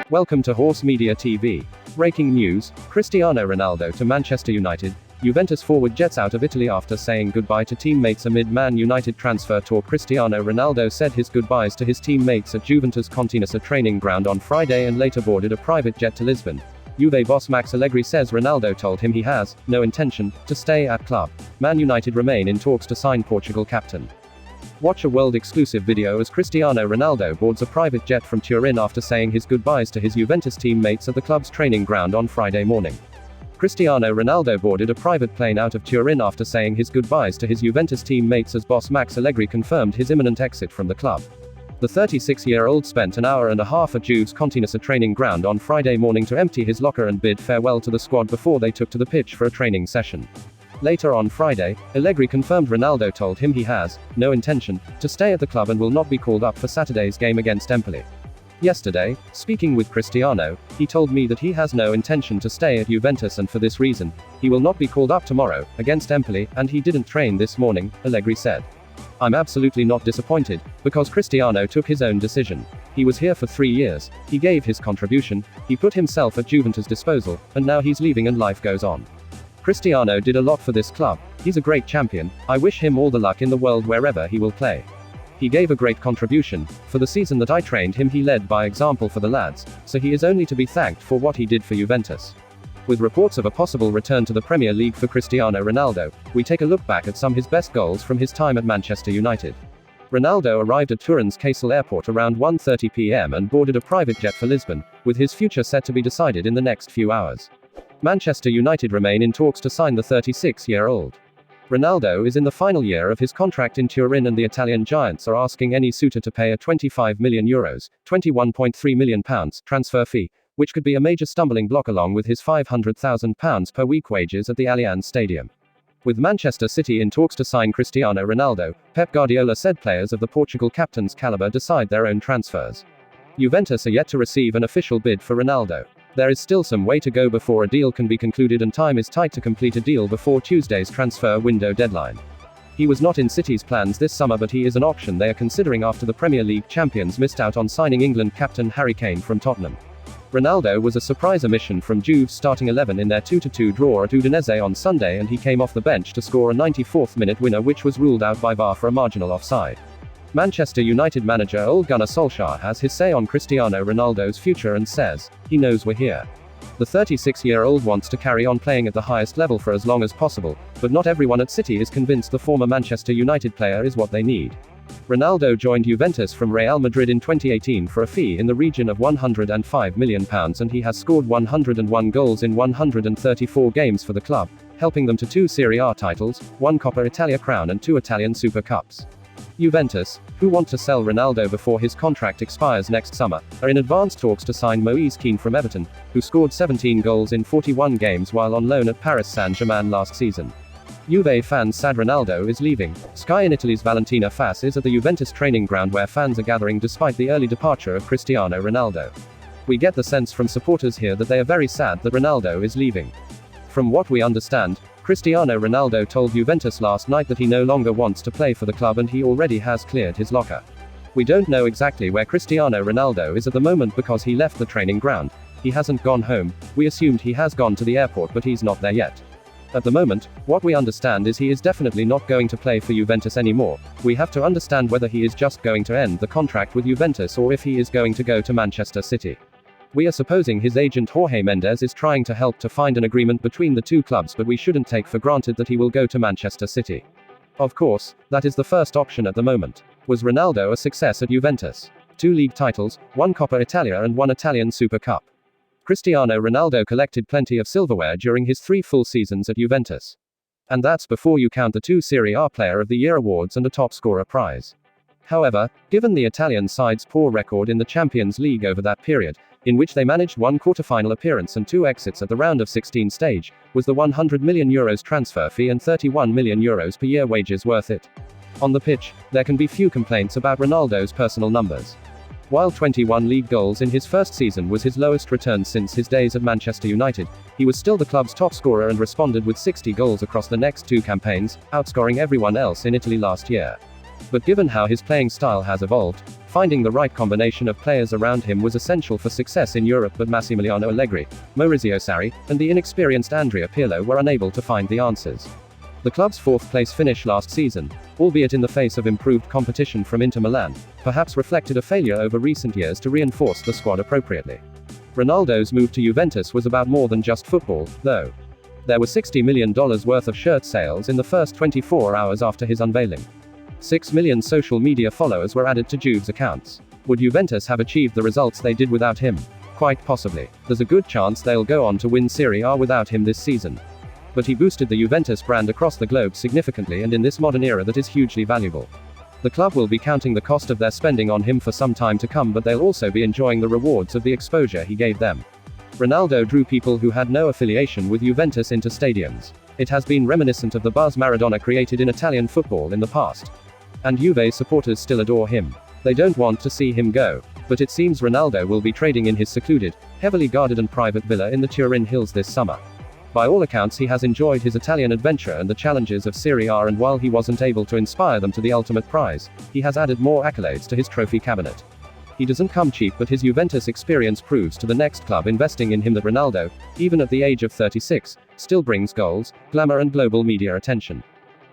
Welcome to Horse Media TV. Breaking news, Cristiano Ronaldo to Manchester United. Juventus forward jets out of Italy after saying goodbye to teammates amid Man United transfer talk. Cristiano Ronaldo said his goodbyes to his teammates at Juventus Continassa training ground on Friday and later boarded a private jet to Lisbon. Juve boss Max Allegri says Ronaldo told him he has no intention to stay at club. Man United remain in talks to sign Portugal captain. Watch a world-exclusive video as Cristiano Ronaldo boards a private jet from Turin after saying his goodbyes to his Juventus teammates at the club's training ground on Friday morning. Cristiano Ronaldo boarded a private plane out of Turin after saying his goodbyes to his Juventus teammates as boss Max Allegri confirmed his imminent exit from the club. The 36-year-old spent an hour and a half at Juve's Continassa training ground on Friday morning to empty his locker and bid farewell to the squad before they took to the pitch for a training session. Later on Friday, Allegri confirmed Ronaldo told him he has no intention to stay at the club and will not be called up for Saturday's game against Empoli. Yesterday, speaking with Cristiano, he told me that he has no intention to stay at Juventus and for this reason, he will not be called up tomorrow, against Empoli, and he didn't train this morning, Allegri said. I'm absolutely not disappointed, because Cristiano took his own decision. He was here for 3 years, he gave his contribution, he put himself at Juventus' disposal, and now he's leaving and life goes on. Cristiano did a lot for this club, he's a great champion, I wish him all the luck in the world wherever he will play. He gave a great contribution. For the season that I trained him he led by example for the lads, so he is only to be thanked for what he did for Juventus. With reports of a possible return to the Premier League for Cristiano Ronaldo, we take a look back at some of his best goals from his time at Manchester United. Ronaldo arrived at Turin's Castle Airport around 1:30 p.m. and boarded a private jet for Lisbon, with his future set to be decided in the next few hours. Manchester United remain in talks to sign the 36-year-old. Ronaldo is in the final year of his contract in Turin and the Italian giants are asking any suitor to pay a €25 million, £21.3 million transfer fee, which could be a major stumbling block along with his £500,000 per week wages at the Allianz Stadium. With Manchester City in talks to sign Cristiano Ronaldo, Pep Guardiola said players of the Portugal captain's caliber decide their own transfers. Juventus are yet to receive an official bid for Ronaldo. There is still some way to go before a deal can be concluded and time is tight to complete a deal before Tuesday's transfer window deadline. He was not in City's plans this summer but he is an option they are considering after the Premier League champions missed out on signing England captain Harry Kane from Tottenham. Ronaldo was a surprise omission from Juve's starting 11 in their 2-2 draw at Udinese on Sunday and he came off the bench to score a 94th minute winner which was ruled out by VAR for a marginal offside. Manchester United manager Ole Gunnar Solskjaer has his say on Cristiano Ronaldo's future and says, he knows we're here. The 36-year-old wants to carry on playing at the highest level for as long as possible, but not everyone at City is convinced the former Manchester United player is what they need. Ronaldo joined Juventus from Real Madrid in 2018 for a fee in the region of £105 million and he has scored 101 goals in 134 games for the club, helping them to 2 Serie A titles, 1 Coppa Italia crown and 2 Italian Super Cups. Juventus, who want to sell Ronaldo before his contract expires next summer, are in advanced talks to sign Moise Kean from Everton, who scored 17 goals in 41 games while on loan at Paris Saint-Germain last season. Juve fans sad Ronaldo is leaving. Sky in Italy's Valentina Fas is at the Juventus training ground where fans are gathering despite the early departure of Cristiano Ronaldo. We get the sense from supporters here that they are very sad that Ronaldo is leaving. From what we understand, Cristiano Ronaldo told Juventus last night that he no longer wants to play for the club and he already has cleared his locker. We don't know exactly where Cristiano Ronaldo is at the moment because he left the training ground. He hasn't gone home. We assumed he has gone to the airport but he's not there yet. At the moment, what we understand is he is definitely not going to play for Juventus anymore. We have to understand whether he is just going to end the contract with Juventus or if he is going to go to Manchester City. We are supposing his agent Jorge Mendes is trying to help to find an agreement between the two clubs but we shouldn't take for granted that he will go to Manchester City. Of course, that is the first option at the moment. Was Ronaldo a success at Juventus? 2 league titles, 1 Coppa Italia and 1 Italian Super Cup. Cristiano Ronaldo collected plenty of silverware during his 3 full seasons at Juventus. And that's before you count the 2 Serie A Player of the Year awards and a top scorer prize. However, given the Italian side's poor record in the Champions League over that period, in which they managed 1 quarter-final appearance and 2 exits at the round of 16 stage, was the €100 million transfer fee and €31 million per year wages worth it? On the pitch, there can be few complaints about Ronaldo's personal numbers. While 21 league goals in his first season was his lowest return since his days at Manchester United, he was still the club's top scorer and responded with 60 goals across the next 2 campaigns, outscoring everyone else in Italy last year. But given how his playing style has evolved, Finding the right combination of players around him was essential for success in Europe, but Massimiliano Allegri, Maurizio Sarri, and the inexperienced Andrea Pirlo were unable to find the answers. The club's fourth-place finish last season, albeit in the face of improved competition from Inter Milan, perhaps reflected a failure over recent years to reinforce the squad appropriately. Ronaldo's move to Juventus was about more than just football, though. There were $60 million worth of shirt sales in the first 24 hours after his unveiling. 6 million social media followers were added to Juve's accounts. Would Juventus have achieved the results they did without him? Quite possibly. There's a good chance they'll go on to win Serie A without him this season. But he boosted the Juventus brand across the globe significantly, and in this modern era that is hugely valuable. The club will be counting the cost of their spending on him for some time to come, but they'll also be enjoying the rewards of the exposure he gave them. Ronaldo drew people who had no affiliation with Juventus into stadiums. It has been reminiscent of the buzz Maradona created in Italian football in the past. And Juve supporters still adore him. They don't want to see him go. But it seems Ronaldo will be trading in his secluded, heavily guarded and private villa in the Turin hills this summer. By all accounts, he has enjoyed his Italian adventure and the challenges of Serie A, and while he wasn't able to inspire them to the ultimate prize, he has added more accolades to his trophy cabinet. He doesn't come cheap, but his Juventus experience proves to the next club investing in him that Ronaldo, even at the age of 36, still brings goals, glamour and global media attention.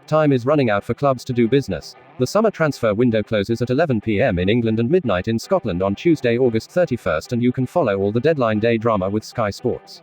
Time is running out for clubs to do business. The summer transfer window closes at 11 p.m. in England and midnight in Scotland on Tuesday, August 31st, and you can follow all the deadline day drama with Sky Sports.